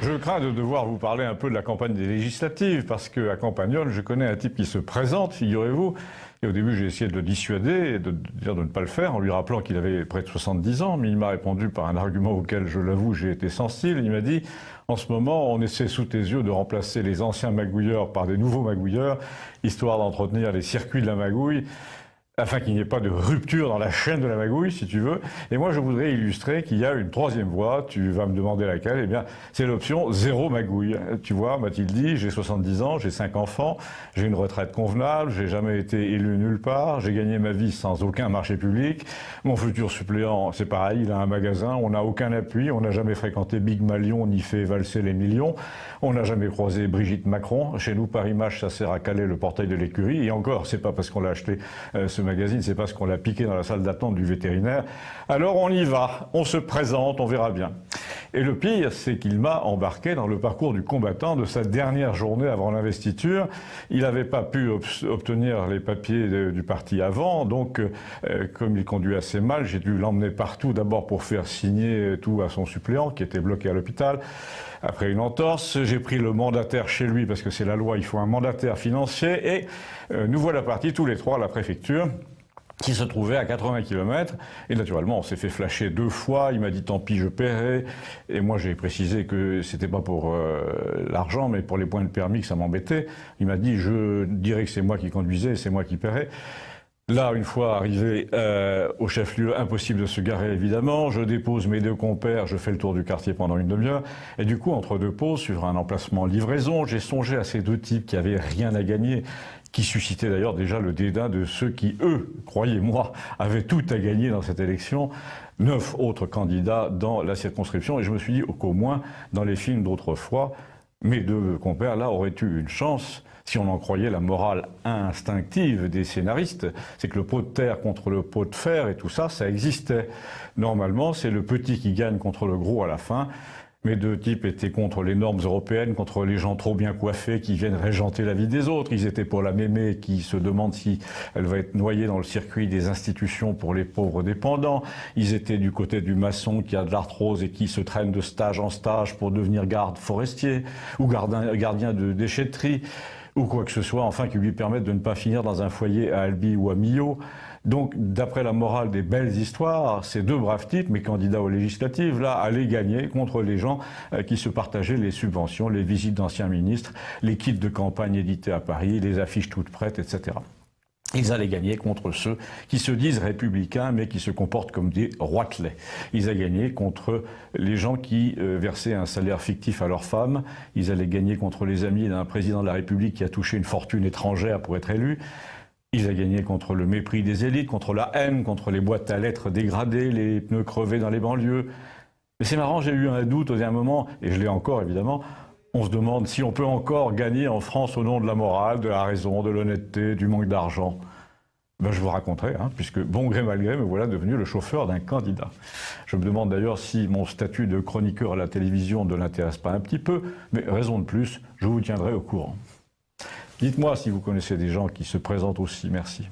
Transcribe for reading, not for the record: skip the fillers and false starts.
Je crains de devoir vous parler un peu de la campagne des législatives, parce qu'à Campagnol, je connais un type qui se présente, figurez-vous, et au début j'ai essayé de le dissuader et de dire de ne pas le faire, en lui rappelant qu'il avait près de 70 ans, mais il m'a répondu par un argument auquel, je l'avoue, j'ai été sensible. Il m'a dit, en ce moment, on essaie sous tes yeux de remplacer les anciens magouilleurs par des nouveaux magouilleurs, histoire d'entretenir les circuits de la magouille, afin qu'il n'y ait pas de rupture dans la chaîne de la magouille, si tu veux. Et moi, je voudrais illustrer qu'il y a une troisième voie. Tu vas me demander laquelle. Eh bien, c'est l'option zéro magouille. Tu vois, m'a-t-il dit, j'ai 70 ans, j'ai 5 enfants, j'ai une retraite convenable, j'ai jamais été élu nulle part, j'ai gagné ma vie sans aucun marché public. Mon futur suppléant, c'est pareil, il a un magasin, on n'a aucun appui, on n'a jamais fréquenté Big Malion ni fait valser les millions, on n'a jamais croisé Brigitte Macron. Chez nous, Paris Match, ça sert à caler le portail de l'écurie. Et encore, c'est pas parce qu'on l'a acheté ce magazine, c'est parce qu'on l'a piqué dans la salle d'attente du vétérinaire. Alors on y va, on se présente, on verra bien. Et le pire, c'est qu'il m'a embarqué dans le parcours du combattant de sa dernière journée avant l'investiture. Il n'avait pas pu obtenir les papiers du parti avant, donc comme il conduit assez mal, j'ai dû l'emmener partout, d'abord pour faire signer tout à son suppléant qui était bloqué à l'hôpital. Après une entorse, j'ai pris le mandataire chez lui, parce que c'est la loi, il faut un mandataire financier, et nous voilà partis tous les trois à la préfecture, qui se trouvait à 80 km. Et naturellement, on s'est fait flasher 2 fois. Il m'a dit, tant pis, je paierai. Et moi, j'ai précisé que c'était pas pour l'argent, mais pour les points de permis que ça m'embêtait. Il m'a dit, je dirais que c'est moi qui conduisais et c'est moi qui paierai. Là, une fois arrivé au chef-lieu, impossible de se garer, évidemment. Je dépose mes 2 compères, je fais le tour du quartier pendant une demi-heure. Et du coup, entre 2 pauses, sur un emplacement livraison, j'ai songé à ces 2 types qui avaient rien à gagner, qui suscitaient d'ailleurs déjà le dédain de ceux qui, eux, croyez-moi, avaient tout à gagner dans cette élection. 9 autres candidats dans la circonscription. Et je me suis dit qu'au moins, dans les films d'autrefois, mes 2 compères, là, auraient eu une chance. Si on en croyait la morale instinctive des scénaristes, c'est que le pot de terre contre le pot de fer et tout ça, ça existait. Normalement, c'est le petit qui gagne contre le gros à la fin. Mes 2 types étaient contre les normes européennes, contre les gens trop bien coiffés qui viennent régenter la vie des autres. Ils étaient pour la mémé qui se demande si elle va être noyée dans le circuit des institutions pour les pauvres dépendants. Ils étaient du côté du maçon qui a de l'arthrose et qui se traîne de stage en stage pour devenir garde forestier ou gardien de déchetterie, ou quoi que ce soit, enfin, qui lui permette de ne pas finir dans un foyer à Albi ou à Millau. Donc, d'après la morale des belles histoires, ces 2 braves types, mes candidats aux législatives, là, allaient gagner contre les gens qui se partageaient les subventions, les visites d'anciens ministres, les kits de campagne édités à Paris, les affiches toutes prêtes, etc. Ils allaient gagner contre ceux qui se disent républicains, mais qui se comportent comme des roitelets. Ils allaient gagner contre les gens qui versaient un salaire fictif à leurs femmes. Ils allaient gagner contre les amis d'un président de la République qui a touché une fortune étrangère pour être élu. Ils allaient gagner contre le mépris des élites, contre la haine, contre les boîtes à lettres dégradées, les pneus crevés dans les banlieues. Mais c'est marrant, j'ai eu un doute au dernier moment, et je l'ai encore évidemment. On se demande si on peut encore gagner en France au nom de la morale, de la raison, de l'honnêteté, du manque d'argent. Ben, je vous raconterai, puisque bon gré mal gré, me voilà devenu le chauffeur d'un candidat. Je me demande d'ailleurs si mon statut de chroniqueur à la télévision ne l'intéresse pas un petit peu, mais raison de plus, je vous tiendrai au courant. Dites-moi si vous connaissez des gens qui se présentent aussi. Merci.